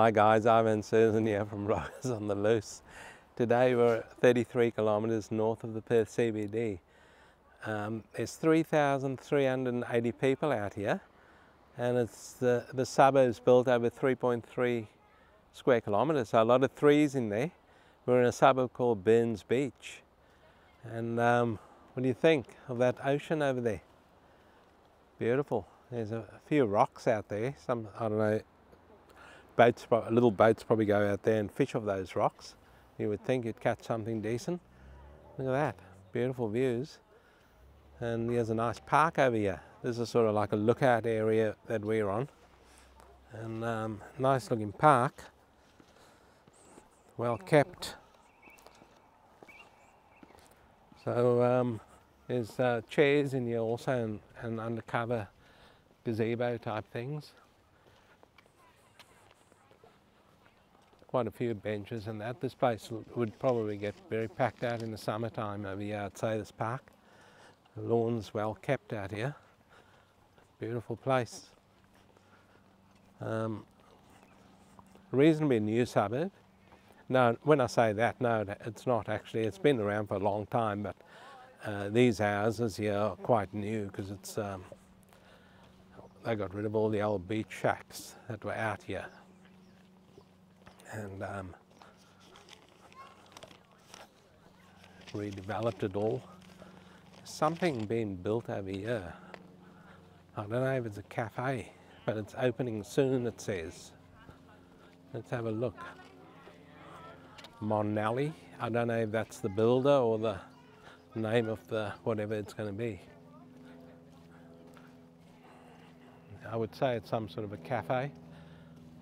Hi guys, Ivan and Susan here from Rockers on the Loose. Today we're 33 kilometres north of the Perth CBD. There's 3,380 people out here, and it's the suburb's built over 3.3 square kilometres, so a lot of threes in there. We're in a suburb called Burns Beach. And what do you think of that ocean over there? Beautiful. There's a few rocks out there. Some, I don't know, boats, little boats probably go out there and fish off those rocks. You would think you'd catch something decent. Look at that, beautiful views. And there's a nice park over here. This is sort of like a lookout area that we're on. And nice looking park, well kept. So there's chairs in here also, and undercover gazebo type things. Quite a few benches and that. This place would probably get very packed out in the summertime over here, I'd say, this park. The lawn's well kept out here. Beautiful place. Reasonably new suburb. No, when I say that, no, it's not actually. It's been around for a long time, but these houses here are quite new because it's they got rid of all the old beach shacks that were out here. And redeveloped it all. Something being built over here. I don't know if it's a cafe, but it's opening soon, it says. Let's have a look. Monelli. I don't know if that's the builder or the name of the whatever it's going to be. I would say it's some sort of a cafe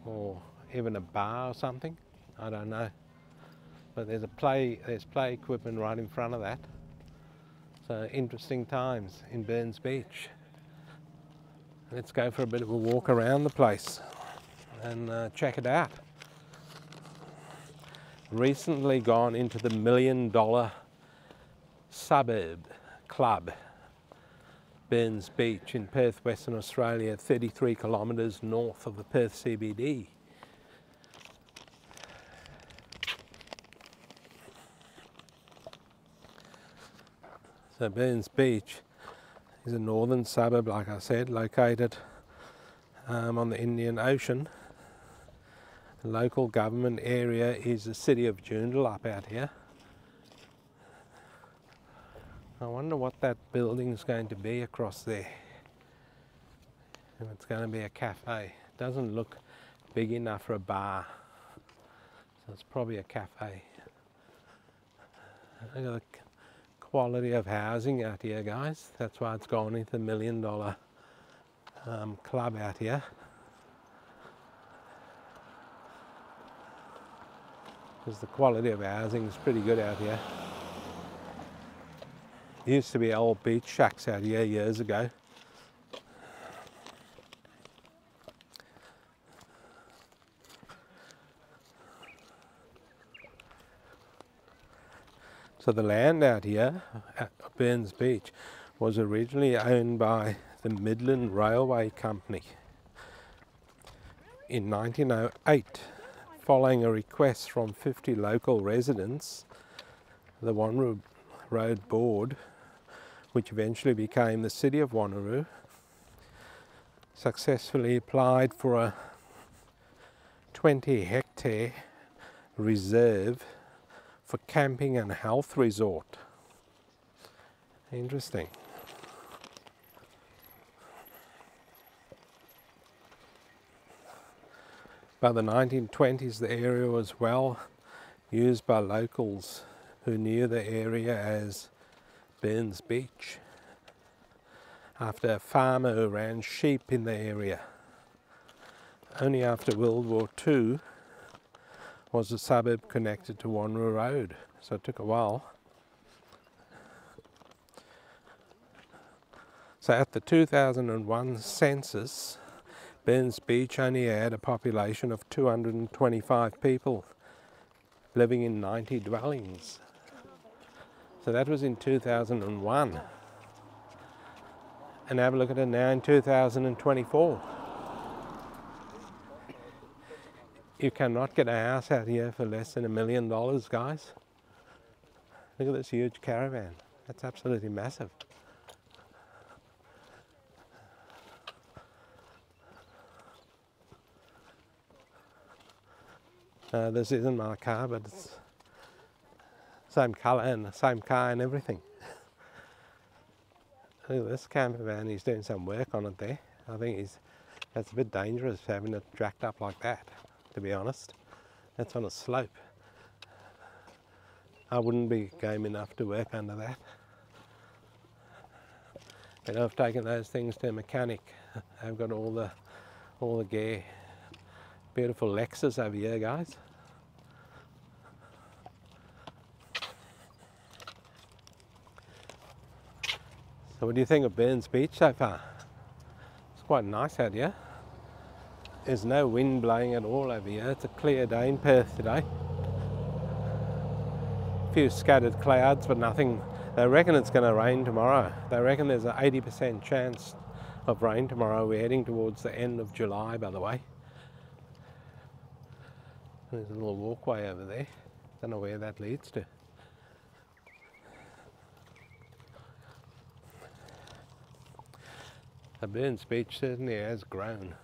or even a bar or something. I don't know. But there's play equipment right in front of that. So interesting times in Burns Beach. Let's go for a bit of a walk around the place and check it out. Recently gone into the $1 million suburb club, Burns Beach in Perth, Western Australia, 33 kilometres north of the Perth CBD. So Burns Beach is a northern suburb, like I said, located on the Indian Ocean. The local government area is the city of Joondalup out here. I wonder what that building is going to be across there. If it's going to be a cafe. It doesn't look big enough for a bar, so it's probably a cafe. Look at the quality of housing out here, guys. That's why it's gone into the $1 million club out here. Because the quality of housing is pretty good out here. There used to be old beach shacks out here years ago. So the land out here at Burns Beach was originally owned by the Midland Railway Company in 1908. Following a request from 50 local residents, the Wanneroo Road Board, which eventually became the City of Wanneroo, successfully applied for a 20-hectare reserve for camping and health resort. Interesting. By the 1920s, the area was well used by locals who knew the area as Burns Beach, after a farmer who ran sheep in the area. Only after World War II was the suburb connected to Wanneroo Road, so it took a while. So at the 2001 census, Burns Beach only had a population of 225 people living in 90 dwellings. So that was in 2001. And have a look at it now in 2024. You cannot get a house out here for less than $1 million, guys. Look at this huge caravan. That's absolutely massive. This isn't my car, but it's same colour and the same car and everything. Look at this camper van, he's doing some work on it there. I think that's a bit dangerous having it jacked up like that, to be honest. That's on a slope. I wouldn't be game enough to work under that. But I've taken those things to a mechanic. I've got all the gear. Beautiful Lexus over here, guys. So what do you think of Burns Beach so far? It's quite nice out here. There's no wind blowing at all over here. It's a clear day in Perth today. A few scattered clouds, but nothing. They reckon it's going to rain tomorrow. They reckon there's an 80% chance of rain tomorrow. We're heading towards the end of July, by the way. There's a little walkway over there. Don't know where that leads to. The Burns Beach certainly has grown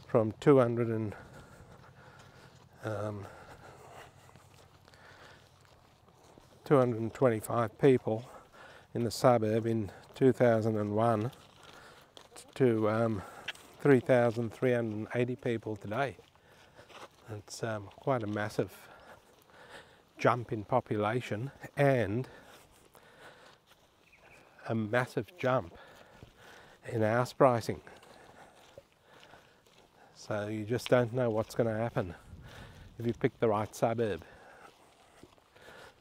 from 225 people in the suburb in 2001 to 3,380 people today. It's quite a massive jump in population and a massive jump in house pricing. So you just don't know what's going to happen if you pick the right suburb.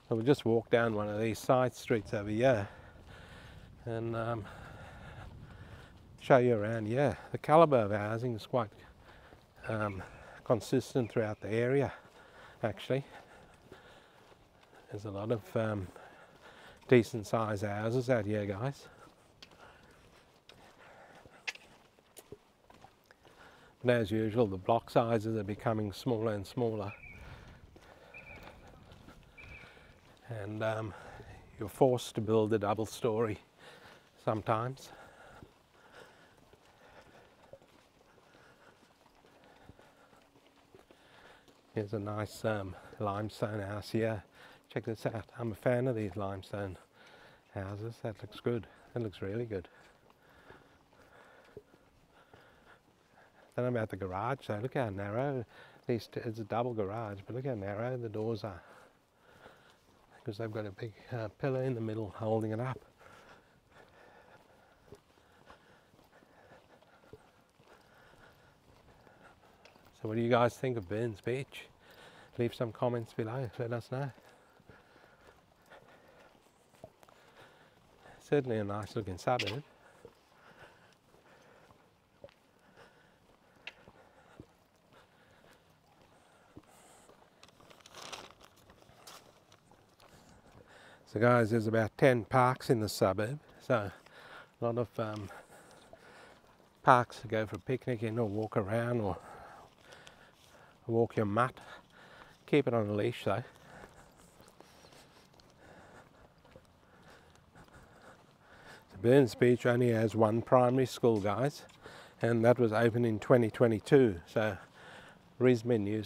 So we'll just walk down one of these side streets over here and show you around. Yeah, the calibre of housing is quite consistent throughout the area, actually. There's a lot of decent sized houses out here, guys. But as usual, the block sizes are becoming smaller and smaller. And you're forced to build a double story sometimes. Here's a nice limestone house here. Check this out. I'm a fan of these limestone houses. That looks good. That looks really good. I don't know about the garage though. Look how narrow. It's a double garage, but look how narrow the doors are. Because they've got a big pillar in the middle holding it up. So what do you guys think of Burns Beach? Leave some comments below, let us know. Certainly a nice looking suburb. So guys, there's about 10 parks in the suburb, so a lot of parks to go for a picnic in or walk around or walk your mutt. Keep it on a leash though. So Burns Beach only has one primary school, guys, and that was opened in 2022, so reasonably new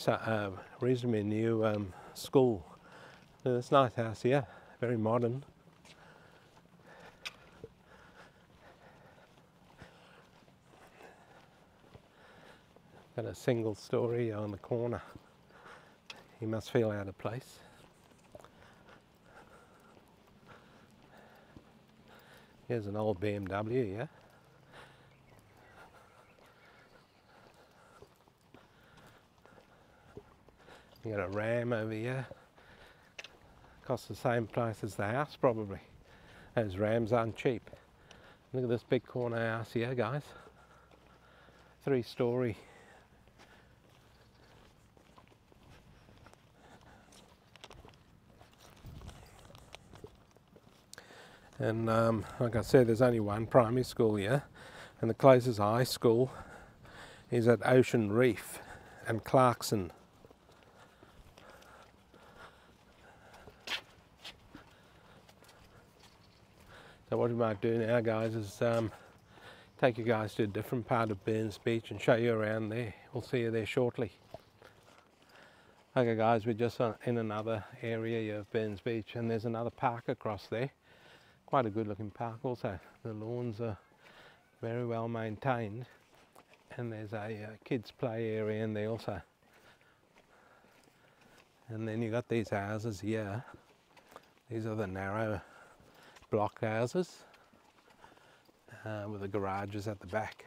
school. So it's a nice house here. Very modern. Got a single story on the corner. You must feel out of place. Here's an old BMW, yeah. You got a Ram over here. Costs the same price as the house probably. Those Rams aren't cheap. Look at this big corner house here, guys. 3-story. And like I said, there's only one primary school here, and the closest high school is at Ocean Reef and Clarkson So what we might do now, guys, is take you guys to a different part of Burns Beach and show you around there. We'll see you there shortly. Okay guys, we're just in another area of Burns Beach, and there's another park across there. Quite a good looking park also. The lawns are very well maintained, and there's a kids play area in there also. And then you got these houses here. These are the narrow block houses with the garages at the back.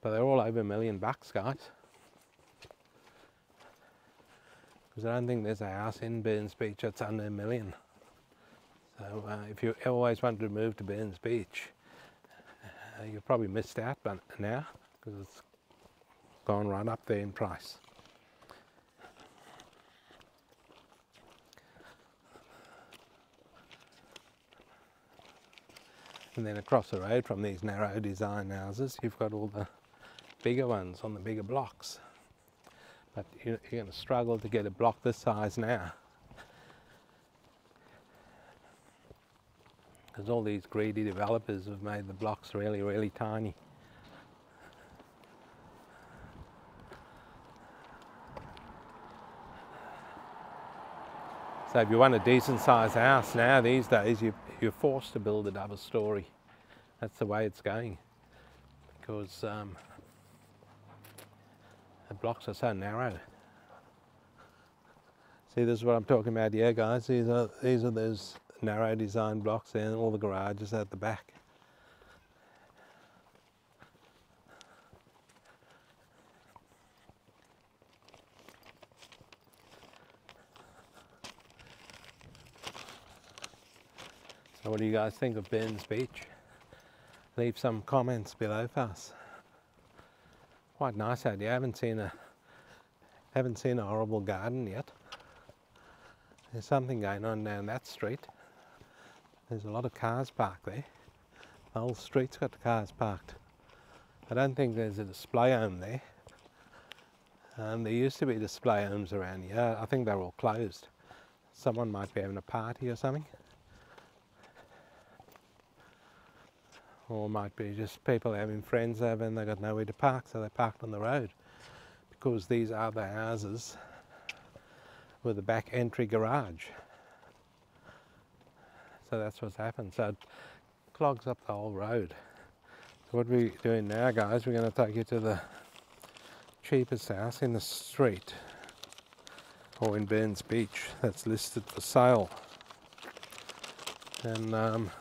But they're all over $1 million, guys. Because I don't think there's a house in Burns Beach that's under $1 million. So if you always wanted to move to Burns Beach, you've probably missed out but now, because it's gone right up there in price. And then across the road from these narrow design houses, you've got all the bigger ones on the bigger blocks. But you're going to struggle to get a block this size now, because all these greedy developers have made the blocks really, really tiny. So if you want a decent sized house now these days, you're forced to build a double story. That's the way it's going, because the blocks are so narrow. See, this is what I'm talking about here, guys. These are those narrow design blocks there, and all the garages at the back. So what do you guys think of Burns Beach? Leave some comments below for us. Quite nice out here. I haven't seen a horrible garden yet. There's something going on down that street. There's a lot of cars parked there. The whole street's got the cars parked. I don't think there's a display home there. There used to be display homes around here. I think they're all closed. Someone might be having a party or something. Or it might be just people having friends over and they've got nowhere to park, so they parked on the road. Because these are the houses with a back entry garage. So that's what's happened. So it clogs up the whole road. So what we're doing now, guys, we're going to take you to the cheapest house in the street, or in Burns Beach, that's listed for sale. And the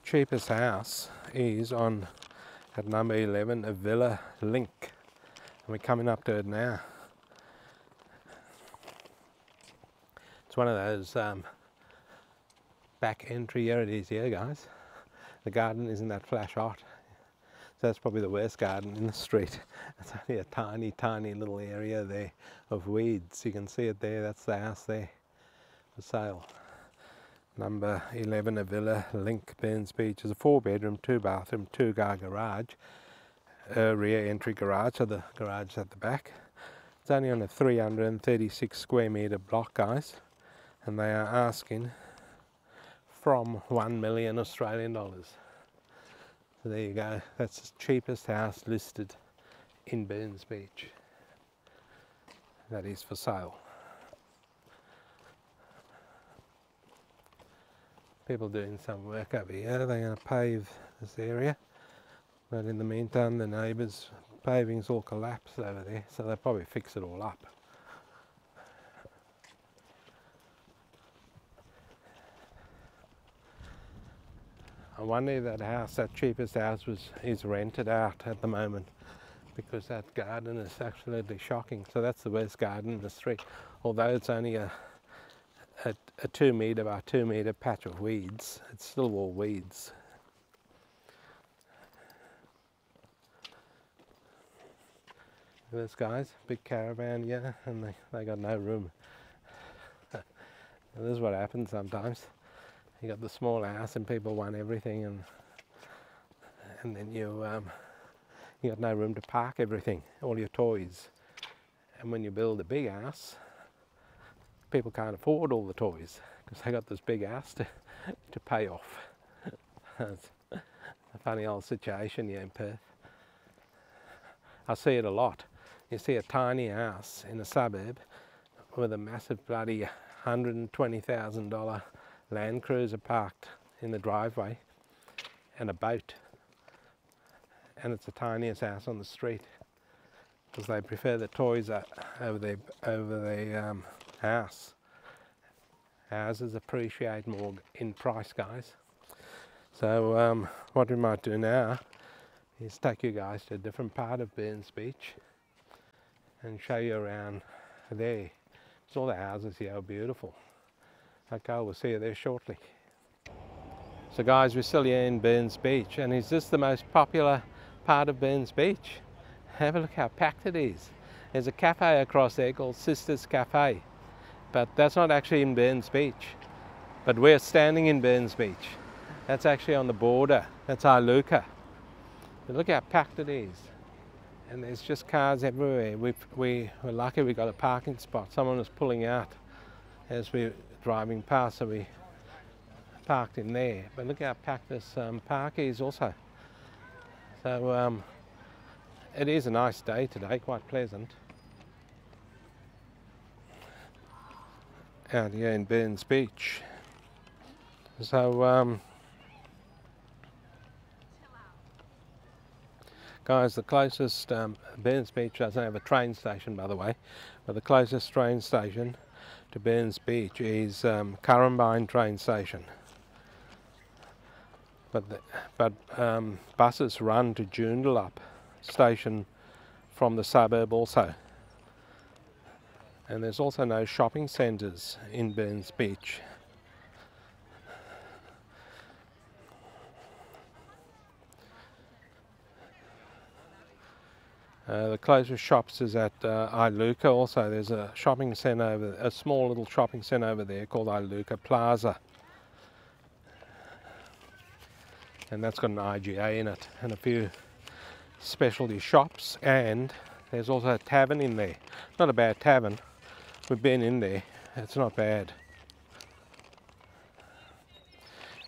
cheapest house is at number 11, a Villa Link. And we're coming up to it now. It's one of those back entry areas here, guys. The garden isn't that flash hot. So that's probably the worst garden in the street. It's only a tiny, tiny little area there of weeds. You can see it there, that's the house there for sale. Number 11, a Villa Link, Burns Beach. Is a 4-bedroom, 2-bathroom, 2-car garage. Rear entry garage, so the garage at the back. It's only on a 336 square metre block, guys, and they are asking from 1 million Australian dollars. So there you go, that's the cheapest house listed in Burns Beach. That is for sale. People doing some work over here. They're going to pave this area. But in the meantime, the neighbours' paving's all collapsed over there, so they'll probably fix it all up. I wonder if that house, that cheapest house, is rented out at the moment, because that garden is absolutely shocking. So that's the worst garden in the street. Although it's only a 2 metre by 2 metre patch of weeds, it's still all weeds. This guy's big caravan here, and they got no room. This is what happens sometimes. You got the small house and people want everything, and then you got no room to park everything, all your toys. And when you build a big house, people can't afford all the toys because they got this big house to pay off. It's a funny old situation here in Perth. I see it a lot. You see a tiny house in a suburb with a massive bloody $120,000 Land Cruiser parked in the driveway and a boat, and it's the tiniest house on the street because they prefer the toys over their house. Houses appreciate more in price, guys. So what we might do now is take you guys to a different part of Burns Beach and show you around there. So all the houses here are beautiful. Okay, we'll see you there shortly. So guys, we're still here in Burns Beach, and is this the most popular part of Burns Beach? Have a look how packed it is. There's a cafe across there called Sisters Cafe, but that's not actually in Burns Beach. But we're standing in Burns Beach. That's actually on the border. That's Iluka. But look how packed it is. And there's just cars everywhere. We were lucky we got a parking spot. Someone was pulling out as we were driving past, so we parked in there. But look how packed this park is also. So it is a nice day today, quite pleasant. Out here in Burns Beach. So guys, the closest, Burns Beach doesn't have a train station, by the way, but the closest train station to Burns Beach is Currumbine train station. But buses run to Joondalup station from the suburb also. And there's also no shopping centres in Burns Beach. The closest shops is at Iluka also. There's a shopping centre a small little shopping centre over there called Iluka Plaza. And that's got an IGA in it and a few specialty shops, and there's also a tavern in there. Not a bad tavern. We've been in there. It's not bad.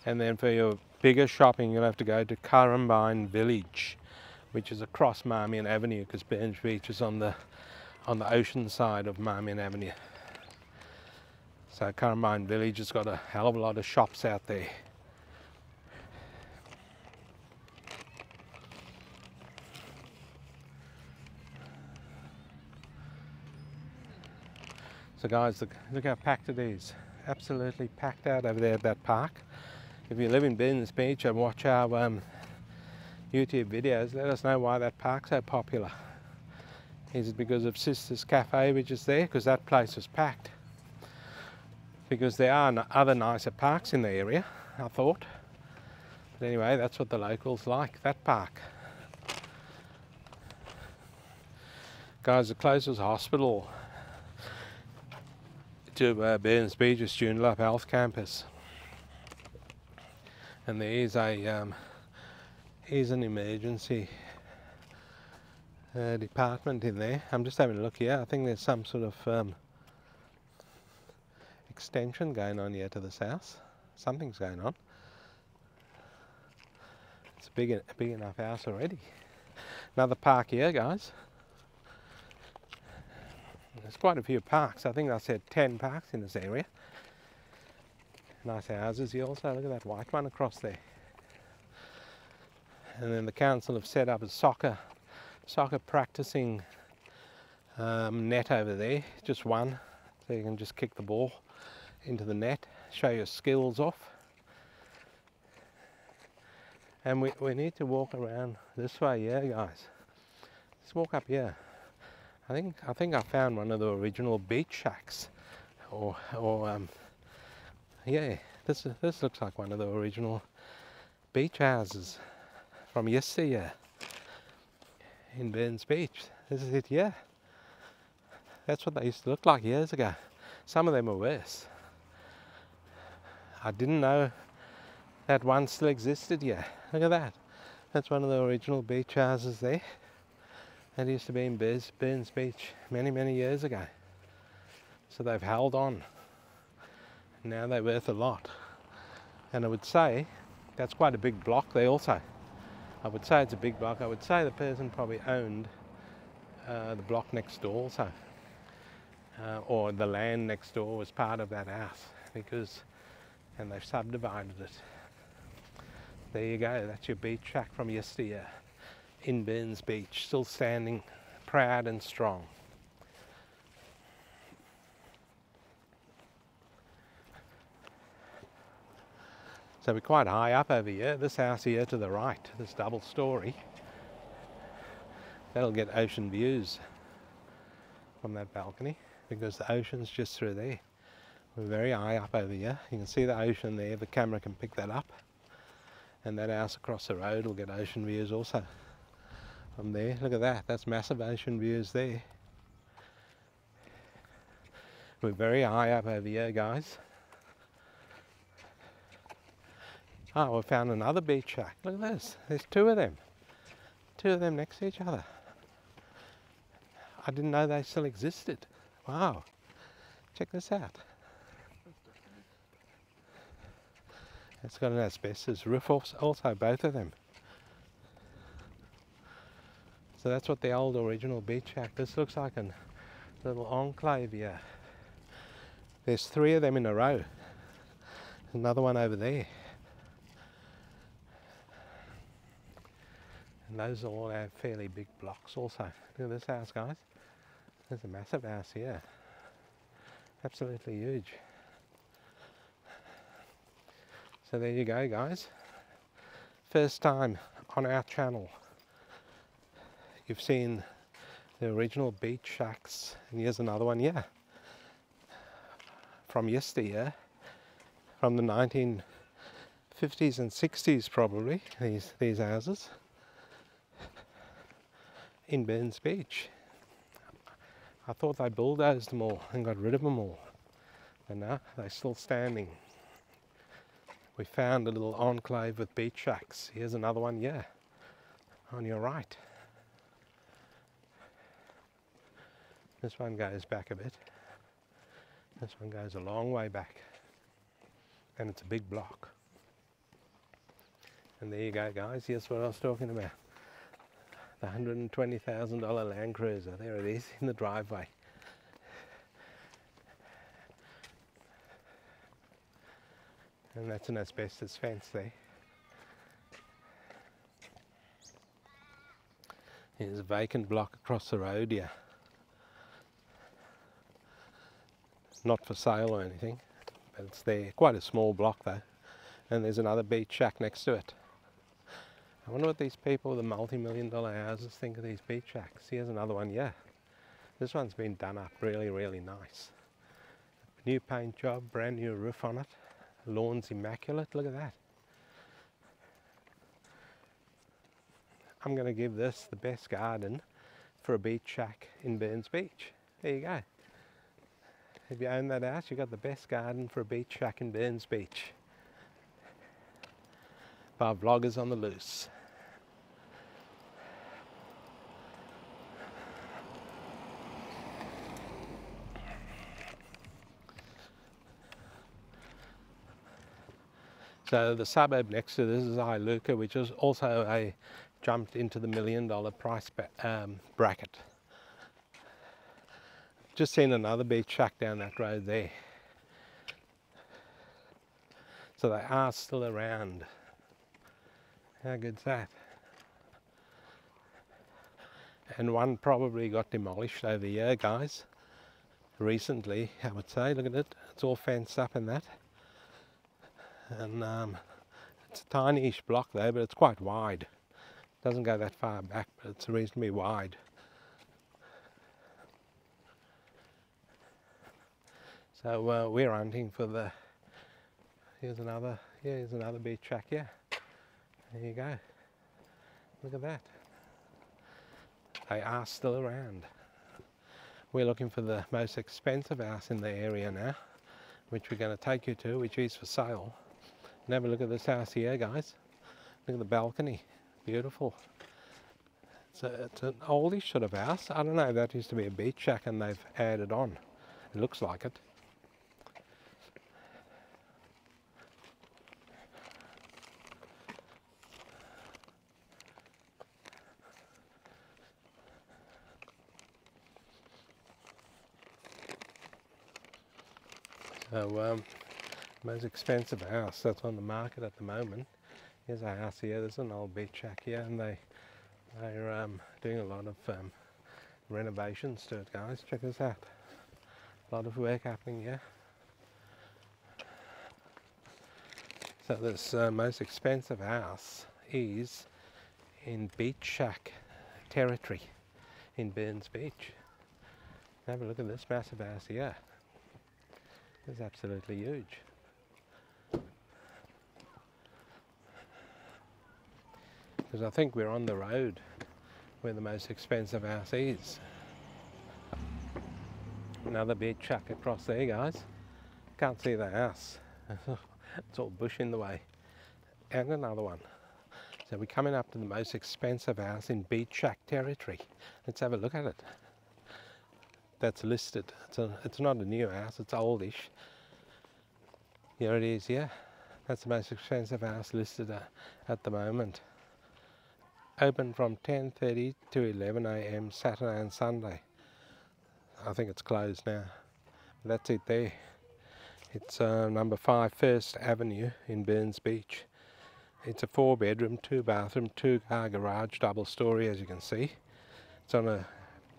And then for your bigger shopping, you'll have to go to Currumbine Village, which is across Marmion Avenue, because Burns Beach is on the ocean side of Marmion Avenue. So Currumbine Village has got a hell of a lot of shops out there. So guys, look how packed it is. Absolutely packed out over there at that park. If you live in Burns Beach and watch our YouTube videos, let us know why that park's so popular. Is it because of Sisters Cafe which is there? Because that place was packed. Because there are other nicer parks in the area, I thought. But anyway, that's what the locals like, that park. Guys, the closest hospital to Burns Beach is Joondalup Health Campus. And there is an emergency department in there. I'm just having a look here. I think there's some sort of extension going on here to this house. Something's going on. It's a big enough house already. Another park here, guys. There's quite a few parks. I think I said 10 parks in this area. Nice houses here also. Look at that white one across there. And then the council have set up a soccer practicing net over there. Just one, so you can just kick the ball into the net, show your skills off. And we need to walk around this way, yeah, guys. Let's walk up here. I think I found one of the original beach shacks, yeah, this looks like one of the original beach houses from yesteryear in Burns Beach. This is it here. That's what they used to look like years ago. Some of them are worse. I didn't know that one still existed here. Look at that. That's one of the original beach houses there. That used to be in Burns Beach many, many years ago. So they've held on. Now they're worth a lot. And I would say that's quite a big block there also. I would say it's a big block. I would say the person probably owned the block next door also. Or the land next door was part of that house, and they've subdivided it. There you go, that's your beach shack from yesteryear in Burns Beach, still standing proud and strong. So we're quite high up over here. This house here to the right, this double story, that'll get ocean views from that balcony because the ocean's just through there. We're very high up over here. You can see the ocean there, the camera can pick that up. And that house across the road will get ocean views also from there. Look at that, that's massive ocean views there. We're very high up over here, guys. Oh, we found another beach shack. Look at this. There's two of them. Two of them next to each other. I didn't know they still existed. Wow. Check this out. It's got an asbestos roof also, both of them. So that's what the old original beach shack. This looks like a little enclave here. There's three of them in a row. There's another one over there. And those all have fairly big blocks also. Look at this house, guys. There's a massive house here. Absolutely huge. So there you go, guys. First time on our channel you've seen the original beach shacks, and here's another one here from yesteryear, from the 1950s and 60s probably, these houses in Burns Beach. I thought they bulldozed them all and got rid of them all, but no, they're still standing. We found a little enclave with beach shacks. Here's another one, yeah, on your right. This one goes back a bit. This one goes a long way back. And it's a big block. And there you go, guys. Here's what I was talking about. The $120,000 Land Cruiser. There it is in the driveway. And that's an asbestos fence there. Here's a vacant block across the road here. Not for sale or anything, but it's there. Quite a small block though. And there's another beach shack next to it. I wonder what these people with the multi-million-dollar houses think of these beach shacks. Here's another one, yeah. This one's been done up really, really nice. New paint job, brand new roof on it. Lawn's immaculate, look at that. I'm going to give this the best garden for a beach shack in Burns Beach. There you go. If you own that house, you've got the best garden for a beach shack in Burns Beach. By vloggers on the loose. So the suburb next to this is Iluka, which is also jumped into the $1 million price bracket. Just seen another beach shack down that road there. So they are still around. How good's that? And one probably got demolished over here, guys. Recently, I would say. Look at it. It's all fenced up and that. And it's a tiny-ish block though, but it's quite wide. It doesn't go that far back, but it's reasonably wide. So we're hunting for the. Here's another beach shack. Yeah, there you go. Look at that. They are still around. We're looking for the most expensive house in the area now, which we're going to take you to, which is for sale. And have a look at this house here, guys. Look at the balcony. Beautiful. It's an oldish sort of house. I don't know if that used to be a beach shack and they've added on. It looks like it. So, most expensive house that's on the market at the moment. Here's a house here. There's an old beach shack here, and they're doing a lot of renovations to it, guys. Check this out. A lot of work happening here. So this most expensive house is in beach shack territory in Burns Beach. Have a look at this massive house here. It's absolutely huge. Because I think we're on the road where the most expensive house is. Another beach shack across there, guys. Can't see the house. It's all bush in the way. And another one. So we're coming up to the most expensive house in beach shack territory. Let's have a look at it. That's listed. It's not a new house, it's oldish. Here it is, yeah. That's the most expensive house listed at the moment. Open from 10:30 to 11 a.m. Saturday and Sunday. I think it's closed now. That's it there. It's number 5 First Avenue in Burns Beach. It's a 4-bedroom, 2-bathroom, 2-car garage, double story, as you can see. It's on a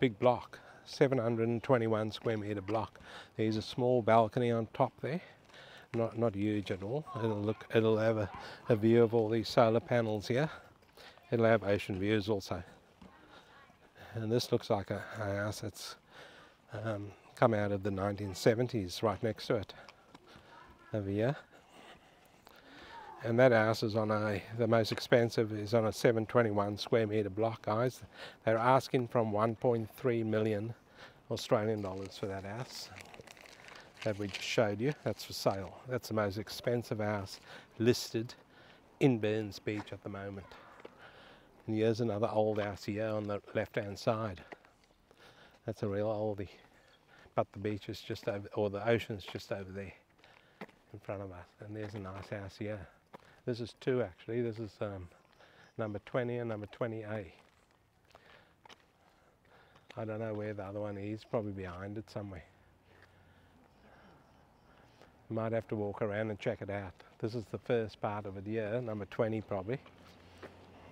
big block, 721 square metre block. There's a small balcony on top there. Not huge at all. It'll have a view of all these solar panels here. It'll have ocean views also. And this looks like a house that's come out of the 1970s, right next to it. Over here. And that house is on the most expensive is on a 721 square metre block, guys. They're asking from 1.3 million Australian dollars for that house that we just showed you. That's for sale. That's the most expensive house listed in Burns Beach at the moment. And here's another old house here on the left-hand side. That's a real oldie. But the beach is just over, or the ocean's just over there in front of us. And there's a nice house here. This is 2 actually. This is number 20 and number 20A. I don't know where the other one is, probably behind it somewhere. Might have to walk around and check it out. This is the first part of it here, number 20 probably.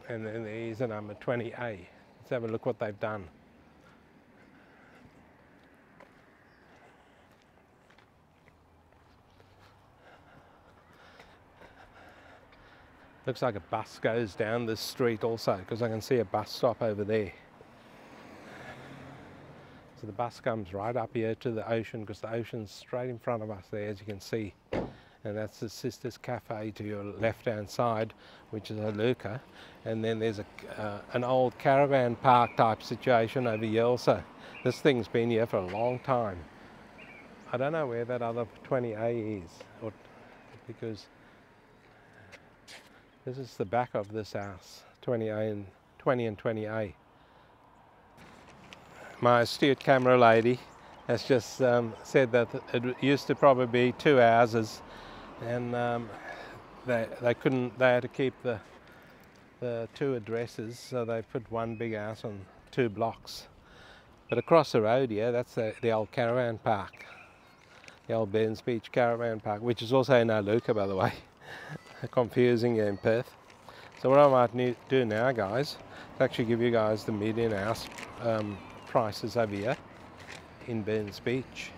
And then there's a number 20A. Let's have a look what they've done. Looks like a bus goes down this street also, because I can see a bus stop over there. So the bus comes right up here to the ocean, because the ocean's straight in front of us there, as you can see. And that's the Sisters Cafe to your left-hand side, which is a Luca. And then there's an old caravan park type situation over here also. This thing's been here for a long time. I don't know where that other 20A is, because this is the back of this house, 20A and 20 and 20A. My astute camera lady has just said that it used to probably be 2 houses, and they had to keep the 2 addresses, so they put one big house on 2 blocks. But across the road here, that's the old caravan park, the old Burns Beach caravan park, which is also in Luca, by the way. Confusing in Perth. So what I might do now, guys, is actually give you guys the median house prices over here in Burns Beach.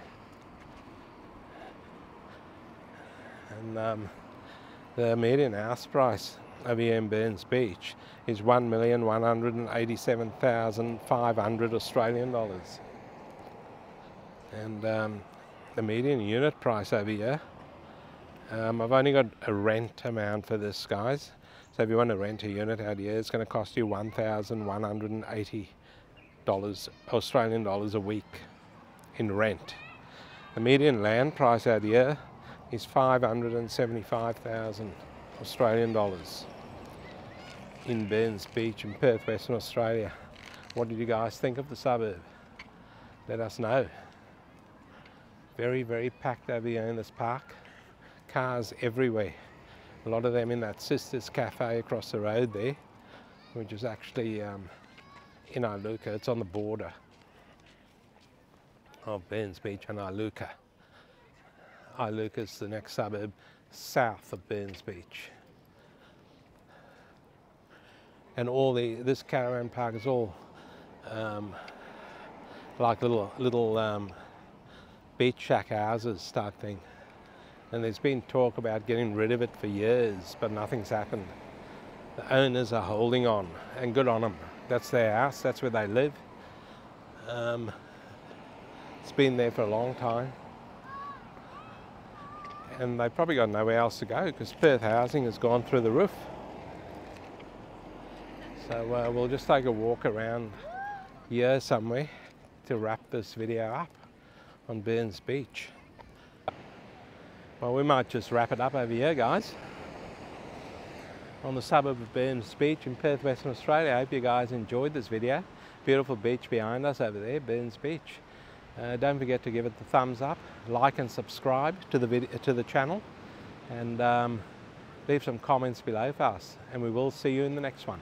And the median house price over here in Burns Beach is 1,187,500 Australian dollars. And the median unit price over here, I've only got a rent amount for this, guys. So if you want to rent a unit out here, it's going to cost you $1,180 Australian dollars a week in rent. The median land price out here is 575,000 Australian dollars in Burns Beach in Perth, Western Australia. What did you guys think of the suburb? Let us know. Very, very packed over here in this park. Cars everywhere. A lot of them in that Sisters Cafe across the road there, which is actually in Iluka. It's on the border of Burns Beach and Iluka. Iluka's the next suburb south of Burns Beach. And all this caravan park is all like little beach shack houses type thing. And there's been talk about getting rid of it for years, but nothing's happened. The owners are holding on, and good on them. That's their house, that's where they live. It's been there for a long time. And they've probably got nowhere else to go because Perth housing has gone through the roof. So we'll just take a walk around here somewhere to wrap this video up on Burns Beach. Well, we might just wrap it up over here, guys, on the suburb of Burns Beach in Perth, Western Australia. I hope you guys enjoyed this video. Beautiful beach behind us over there, Burns Beach. Don't forget to give it the thumbs up, like and subscribe to the channel, and leave some comments below for us. And we will see you in the next one.